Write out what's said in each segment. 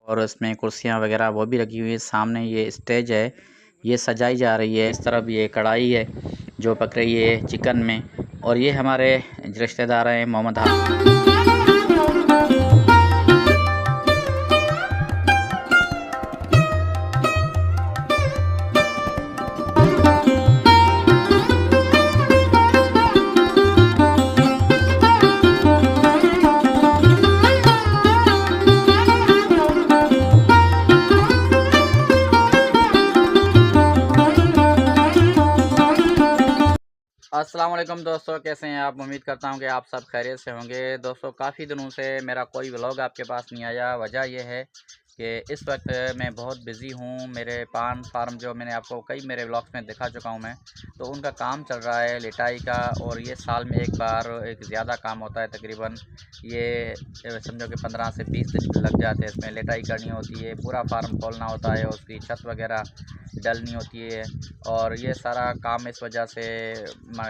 और इसमें कुर्सियाँ वगैरह वो भी रखी हुई है। सामने ये स्टेज है, ये सजाई जा रही है। इस तरफ ये कढ़ाई है जो पक रही है चिकन में। और ये हमारे रिश्तेदार हैं मोहम्मद अस्सलाम वालेकुम दोस्तों, कैसे हैं आप। उम्मीद करता हूं कि आप सब खैरियत से होंगे। दोस्तों, काफ़ी दिनों से मेरा कोई व्लॉग आपके पास नहीं आया। वजह यह है कि इस वक्त मैं बहुत बिज़ी हूं। मेरे पान फार्म जो मैंने आपको कई मेरे व्लॉग्स में दिखा चुका हूं मैं, तो उनका काम चल रहा है लिटाई का। और ये साल में एक बार एक ज़्यादा काम होता है। तकरीबन ये समझो कि 15 से 20 दिन लग जाते हैं। इसमें लिटाई करनी होती है, पूरा फार्म खोलना होता है, उसकी छत वगैरह डलनी होती है। और ये सारा काम इस वजह से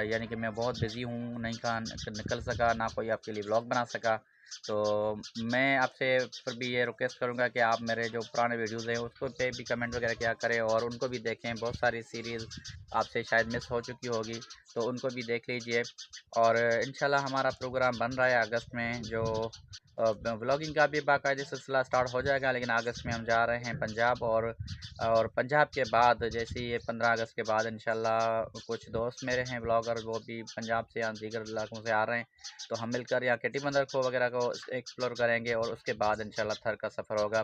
यानी कि मैं बहुत बिज़ी हूँ, नहीं कहाँ निकल सका, ना कोई आपके लिए व्लॉग बना सका। तो मैं आपसे फिर भी ये रिक्वेस्ट करूँगा कि आप मेरे जो पुराने वीडियोज़ हैं उसको पे भी कमेंट वगैरह किया करें और उनको भी देखें। बहुत सारी सीरीज़ आपसे शायद मिस हो चुकी होगी, तो उनको भी देख लीजिए। और इंशाल्लाह हमारा प्रोग्राम बन रहा है अगस्त में, जो व्लॉगिंग का भी बाकायदे सिलसिला स्टार्ट हो जाएगा। लेकिन अगस्त में हम जा रहे हैं पंजाब, और पंजाब के बाद जैसे ये 15 अगस्त के बाद इंशाल्लाह कुछ दोस्त मेरे हैं ब्लॉगर, वो भी पंजाब से या दीगर इलाकों से आ रहे हैं। तो हम मिलकर यहाँ केटी बंदर को वगैरह को एक्सप्लोर करेंगे और उसके बाद इंशाल्लाह थर का सफ़र होगा।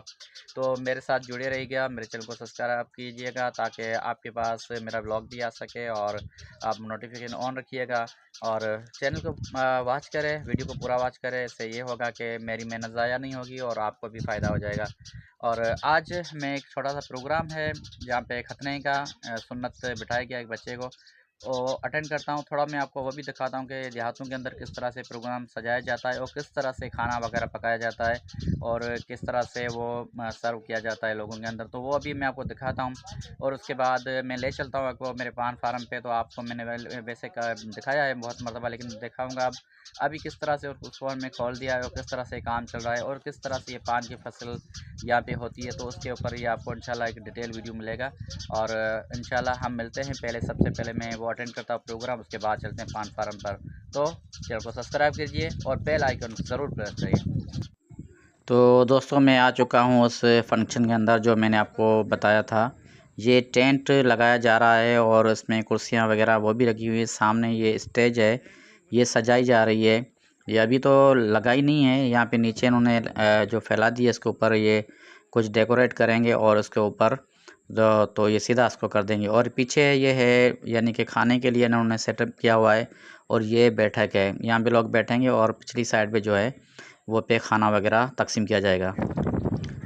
तो मेरे साथ जुड़े रहिएगा, मेरे चैनल को सब्सक्राइब कीजिएगा ताकि आपके पास मेरा ब्लॉग भी आ सके और आप नोटिफिकेशन ऑन रखिएगा। और चैनल को वॉच करें, वीडियो को पूरा वॉच करें। इससे ये होगा कि मेरी मेहनत ज़ाया नहीं होगी और आपको भी फ़ायदा हो जाएगा। और आज मैं एक छोटा सा प्रोग्राम है जहाँ पे खतने का सुन्नत बिठाया गया एक बच्चे को, वो अटेंड करता हूँ। थोड़ा मैं आपको वो भी दिखाता हूँ कि देहातों के अंदर किस तरह से प्रोग्राम सजाया जाता है और किस तरह से खाना वगैरह पकाया जाता है और किस तरह से वो सर्व किया जाता है लोगों के अंदर। तो वो अभी मैं आपको दिखाता हूँ और उसके बाद मैं ले चलता हूँ आपको मेरे पान फार्म पे। तो आपको मैंने वैसे दिखाया है बहुत मरतबा, लेकिन दिखाऊँगा अब अभी किस तरह से उसको हमने खोल दिया है और किस तरह से काम चल रहा है और किस तरह से ये पान की फसल यहाँ पे होती है। तो उसके ऊपर ये आपको इंशाल्लाह एक डिटेल वीडियो मिलेगा। और इंशाल्लाह हम मिलते हैं। पहले सबसे पहले मैं वो अटेंड करता हूँ प्रोग्राम, उसके बाद चलते हैं पान फार्म पर। तो चैनल को सब्सक्राइब कीजिए और बेल आइकन ज़रूर प्रेस करिए। तो दोस्तों, मैं आ चुका हूँ उस फंक्शन के अंदर जो मैंने आपको बताया था। ये टेंट लगाया जा रहा है और इसमें कुर्सियाँ वगैरह वो भी रखी हुई है। सामने ये स्टेज है, ये सजाई जा रही है। ये अभी तो लगाई नहीं है, यहाँ पे नीचे इन्होंने जो फैला दी है इसके ऊपर ये कुछ डेकोरेट करेंगे और उसके ऊपर तो ये सीधा इसको कर देंगे। और पीछे ये है यानी कि खाने के लिए इन्होंने सेटअप किया हुआ है और ये बैठक है, यहाँ पे लोग बैठेंगे और पिछली साइड पे जो है वो पे खाना वगैरह तकसीम किया जाएगा।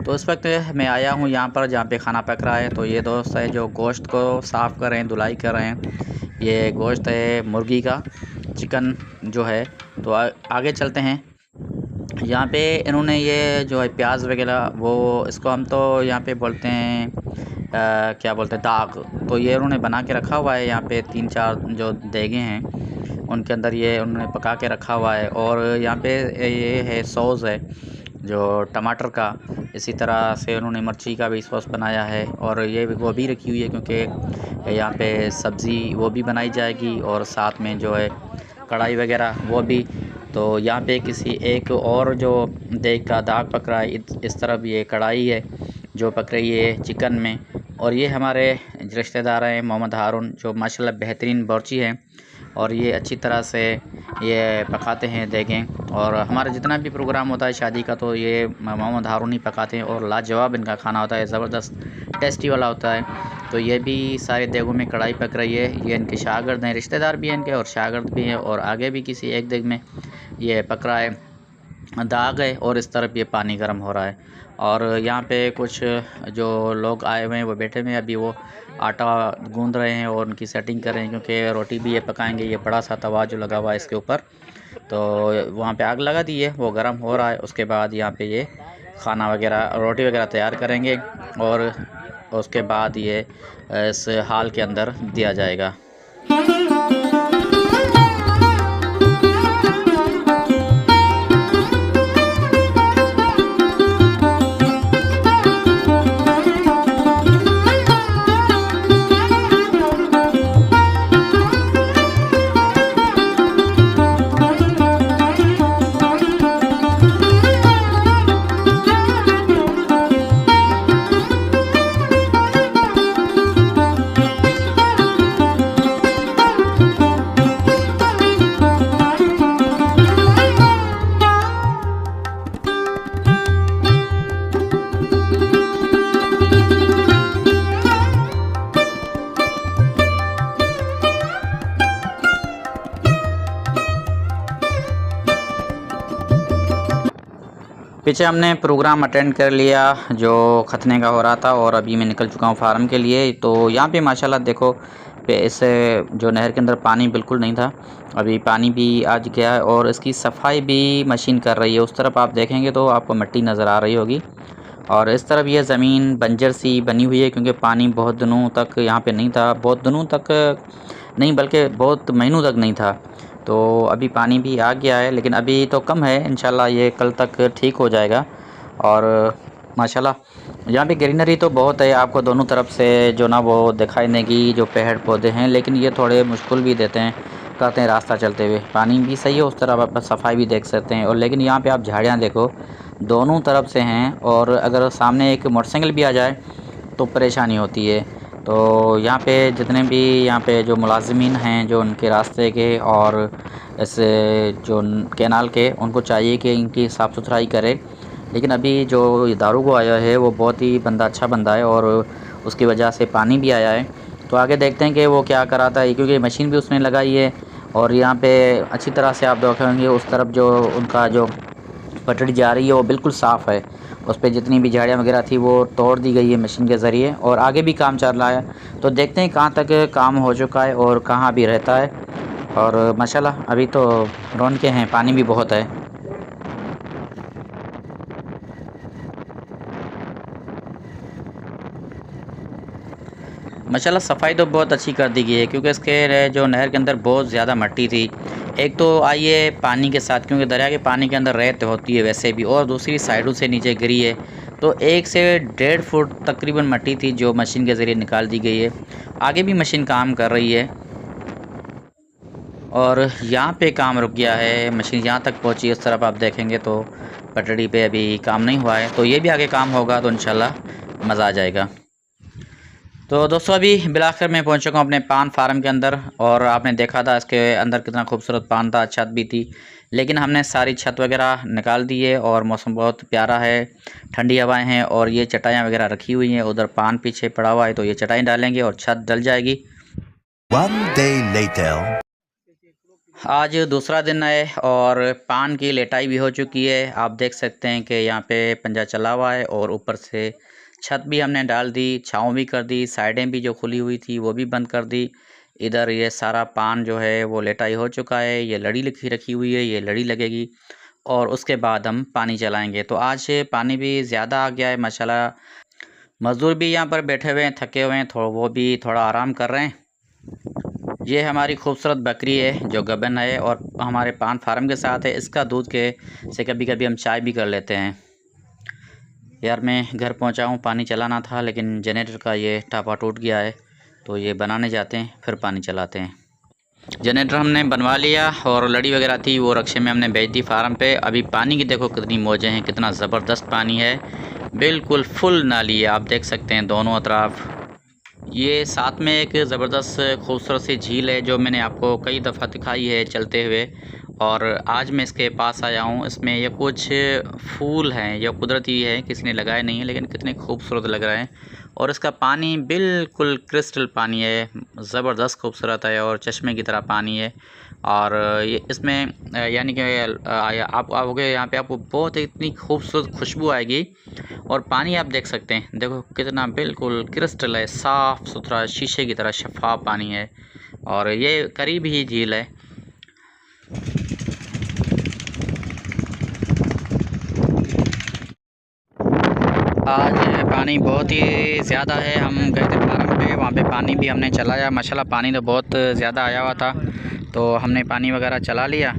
तो इस वक्त मैं आया हूँ यहाँ पर जहाँ पे खाना पक रहा है। तो ये दोस्त है जो गोश्त को साफ़ कर रहे हैं, धुलाई कर रहे हैं। ये गोश्त है मुर्गी का, चिकन जो है। तो आगे चलते हैं। यहाँ पे इन्होंने ये जो है प्याज वगैरह, वो इसको हम तो यहाँ पे बोलते हैं क्या बोलते हैं, दाग। तो ये उन्होंने बना के रखा हुआ है। यहाँ पे 3-4 जो देगे हैं उनके अंदर ये उन्होंने पका के रखा हुआ है। और यहाँ पे ये है सॉस है जो टमाटर का, इसी तरह से उन्होंने मिर्ची का भी सॉस बनाया है। और ये वो भी रखी हुई है क्योंकि यहाँ पे सब्ज़ी वो भी बनाई जाएगी और साथ में जो है कढ़ाई वगैरह वो भी। तो यहाँ पे किसी एक और जो देग का दाग पक रहा है, इस तरफ ये कढ़ाई है जो पक रही है चिकन में। और ये हमारे रिश्तेदार हैं मोहम्मद हारून, जो माशाल्लाह बेहतरीन बावर्ची हैं और ये अच्छी तरह से ये पकाते हैं देखें। और हमारा जितना भी प्रोग्राम होता है शादी का, तो ये मोहम्मद हारून ही पकाते हैं और लाजवाब इनका खाना होता है, ज़बरदस्त टेस्टी वाला होता है। तो ये भी सारे देगों में कढ़ाई पक रही है। ये इनके शागिर्द हैं, रिश्तेदार भी हैं इनके और शागिर्द भी हैं। और आगे भी किसी एक देग में ये पक रहा है, दाग है, और इस तरफ ये पानी गर्म हो रहा है। और यहाँ पे कुछ जो लोग आए हुए हैं वो बैठे हुए हैं, अभी वो आटा गूंद रहे हैं और उनकी सेटिंग कर रहे हैं क्योंकि रोटी भी ये पकाएंगे। ये बड़ा सा तवा जो लगा हुआ है इसके ऊपर, तो वहाँ पे आग लगा दी है, वो गर्म हो रहा है। उसके बाद यहाँ पे ये खाना वगैरह, रोटी वगैरह तैयार करेंगे और उसके बाद ये इस हाल के अंदर दिया जाएगा। पीछे हमने प्रोग्राम अटेंड कर लिया जो खतने का हो रहा था, और अभी मैं निकल चुका हूँ फार्म के लिए। तो यहाँ पे माशाल्लाह देखो पे इस जो नहर के अंदर पानी बिल्कुल नहीं था, अभी पानी भी आ गया है और इसकी सफाई भी मशीन कर रही है। उस तरफ आप देखेंगे तो आपको मिट्टी नज़र आ रही होगी, और इस तरफ ये ज़मीन बंजर सी बनी हुई है क्योंकि पानी बहुत दिनों तक यहाँ पे नहीं था, बहुत दिनों तक नहीं बल्कि बहुत महीनों तक नहीं था। तो अभी पानी भी आ गया है, लेकिन अभी तो कम है, इंशाल्लाह ये कल तक ठीक हो जाएगा। और माशाल्लाह यहाँ पे ग्रीनरी तो बहुत है, आपको दोनों तरफ से जो ना वो दिखाई देगी जो पेड़ पौधे हैं, लेकिन ये थोड़े मुश्किल भी देते हैं करते हैं रास्ता चलते हुए। पानी भी सही है, उस तरफ आप सफाई भी देख सकते हैं, और लेकिन यहाँ पे आप झाड़ियाँ देखो दोनों तरफ से हैं, और अगर सामने एक मोटरसाइकिल भी आ जाए तो परेशानी होती है। तो यहाँ पे जितने भी यहाँ पे जो मुलाजिमीन हैं जो उनके रास्ते के और इस जो कैनाल के, उनको चाहिए कि इनकी साफ़ सुथराई करे। लेकिन अभी जो दारू को आया है वो बहुत ही बंदा अच्छा बंदा है, और उसकी वजह से पानी भी आया है। तो आगे देखते हैं कि वो क्या कराता है, क्योंकि मशीन भी उसने लगाई है। और यहाँ पे अच्छी तरह से आप देखेंगे उस तरफ जो उनका जो पटड़ी जा रही है वो बिल्कुल साफ़ है, उस पर जितनी भी झाड़ियाँ वगैरह थी वो तोड़ दी गई है मशीन के ज़रिए, और आगे भी काम चल रहा है। तो देखते हैं कहाँ तक काम हो चुका है और कहाँ भी रहता है। और माशाल्लाह अभी तो रौनकें हैं, पानी भी बहुत है। माशाल्लाह सफाई तो बहुत अच्छी कर दी गई है, क्योंकि इसके जो नहर के अंदर बहुत ज़्यादा मिट्टी थी। एक तो आई है पानी के साथ, क्योंकि दरिया के पानी के अंदर रेत होती है वैसे भी, और दूसरी साइडों से नीचे गिरी है। तो 1 से 1.5 फुट तकरीबन मिट्टी थी जो मशीन के ज़रिए निकाल दी गई है। आगे भी मशीन काम कर रही है, और यहाँ पे काम रुक गया है, मशीन यहाँ तक पहुँची है। इस तरफ आप देखेंगे तो पटड़ी पे अभी काम नहीं हुआ है, तो ये भी आगे काम होगा तो इंशाल्लाह मज़ा आ जाएगा। तो दोस्तों अभी बिलाखिर मैं पहुंच चुका हूँ अपने पान फार्म के अंदर, और आपने देखा था इसके अंदर कितना खूबसूरत पान था, छत भी थी, लेकिन हमने सारी छत वगैरह निकाल दी है। और मौसम बहुत प्यारा है, ठंडी हवाएं हैं, और ये चटाइयाँ वगैरह रखी हुई हैं, उधर पान पीछे पड़ा हुआ है, तो ये चटाई डालेंगे और छत डल जाएगी। One day later. आज दूसरा दिन है और पान की लेटाई भी हो चुकी है। आप देख सकते हैं कि यहाँ पे पंजा चला हुआ है, और ऊपर से छत भी हमने डाल दी, छाँव भी कर दी, साइडें भी जो खुली हुई थी वो भी बंद कर दी। इधर ये सारा पान जो है वो लेटाई हो चुका है, ये लड़ी लिखी रखी हुई है, ये लड़ी लगेगी और उसके बाद हम पानी चलाएँगे। तो आज पानी भी ज़्यादा आ गया है माशाल्लाह। मज़दूर भी यहाँ पर बैठे हुए हैं, थके हुए हैं, वो भी थोड़ा आराम कर रहे हैं। ये हमारी खूबसूरत बकरी है जो गबन है, और हमारे पान फार्म के साथ है। इसका दूध के से कभी कभी हम चाय भी कर लेते हैं। यार मैं घर पहुंचा हूँ, पानी चलाना था, लेकिन जनरेटर का ये टापा टूट गया है, तो ये बनाने जाते हैं फिर पानी चलाते हैं। जनरेटर हमने बनवा लिया, और लड़ी वगैरह थी वो रक्शे में हमने भेज दी फार्म पे। अभी पानी की देखो कितनी मौजें हैं, कितना ज़बरदस्त पानी है, बिल्कुल फुल नाली है, आप देख सकते हैं दोनों अतराफ़। ये साथ में एक ज़बरदस्त खूबसूरत सी झील है जो मैंने आपको कई दफ़ा दिखाई है चलते हुए, और आज मैं इसके पास आया हूँ। इसमें ये कुछ फूल हैं, ये कुदरती है, किसी ने लगाए नहीं है, लेकिन कितने खूबसूरत लग रहे हैं। और इसका पानी बिल्कुल क्रिस्टल पानी है, ज़बरदस्त खूबसूरत है, और चश्मे की तरह पानी है। और ये इसमें यानी कि आप आओगे यहाँ पे आपको बहुत इतनी खूबसूरत खुशबू आएगी, और पानी आप देख सकते हैं, देखो कितना बिल्कुल क्रिस्टल है, साफ़ सुथरा शीशे की तरह शफाफ पानी है, और ये करीब ही झील है। आज पानी बहुत ही ज़्यादा है, हम गए थे फार्म पे, वहाँ पे पानी भी हमने चलाया। माशाल्लाह पानी तो बहुत ज़्यादा आया हुआ था, तो हमने पानी वगैरह चला लिया,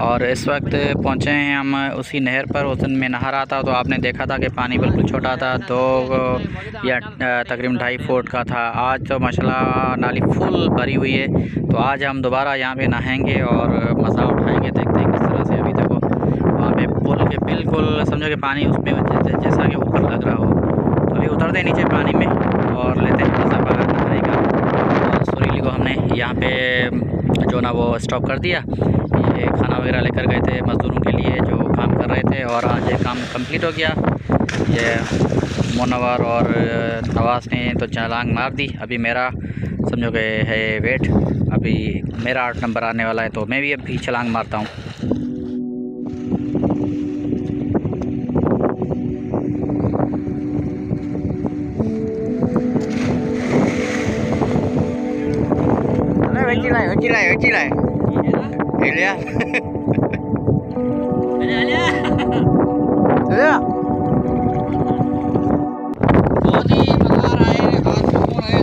और इस वक्त पहुँचे हैं हम उसी नहर पर। उस दिन मैं नहा रहा था तो आपने देखा था कि पानी बिल्कुल छोटा था, 2 या तकरीबन 2.5 फुट का था। आज तो माशाल्लाह नाली फुल भरी हुई है, तो आज हम दोबारा यहाँ पे नहाएंगे और मज़ा उठाएंगे। देखते हैं किस तरह से। अभी देखो वहाँ पे पुल के बिल्कुल समझो कि पानी उसमें जैसा कि ऊपर लग रहा हो, तो अभी उतरते नीचे पानी में और लेते हैं मज़ा बाहर नहाने का। सुरीली को हमने यहाँ पे जो ना वो स्टॉप कर दिया, ये खाना वगैरह लेकर गए थे मज़दूरों के लिए जो काम कर रहे थे, और आज ये काम कंप्लीट हो गया। ये मुनव्वर और नवाज़ ने तो छलांग मार दी। अभी मेरा समझो कि है वेट, अभी मेरा 8 नंबर आने वाला है, तो मैं भी अभी छलांग मारता हूँ। चिल्लाए चिल्लाए लिया बहुत ही मजा आ रहा है। आज सुकून है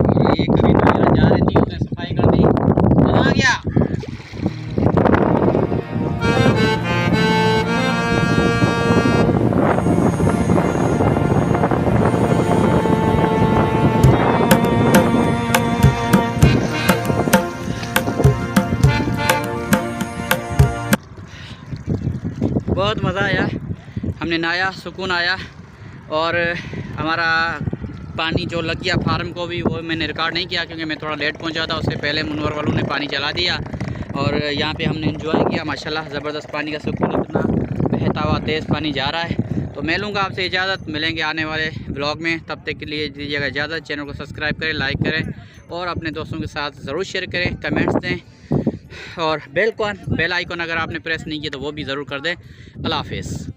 और ये कभी तो जा रही थी, उसने सफाई कर दी, मजा आ गया। बहुत मज़ा आया, हमने नहाया, सुकून आया। और हमारा पानी जो लग गया फार्म को भी, वो मैंने रिकॉर्ड नहीं किया क्योंकि मैं थोड़ा लेट पहुंचा था। उससे पहले मुनवर वालों ने पानी चला दिया और यहाँ पे हमने एंजॉय किया माशाल्लाह। ज़बरदस्त पानी का सुकून, इतना बहता हुआ तेज़ पानी जा रहा है। तो मैं लूँगा आपसे इजाज़त, मिलेंगे आने वाले ब्लॉग में। तब तक के लिए दीजिएगा इजाज़त। चैनल को सब्सक्राइब करें, लाइक करें और अपने दोस्तों के साथ ज़रूर शेयर करें, कमेंट्स दें और बेल आइकन अगर आपने प्रेस नहीं किया तो वो भी ज़रूर कर दें। अल्लाह हाफ़िज़।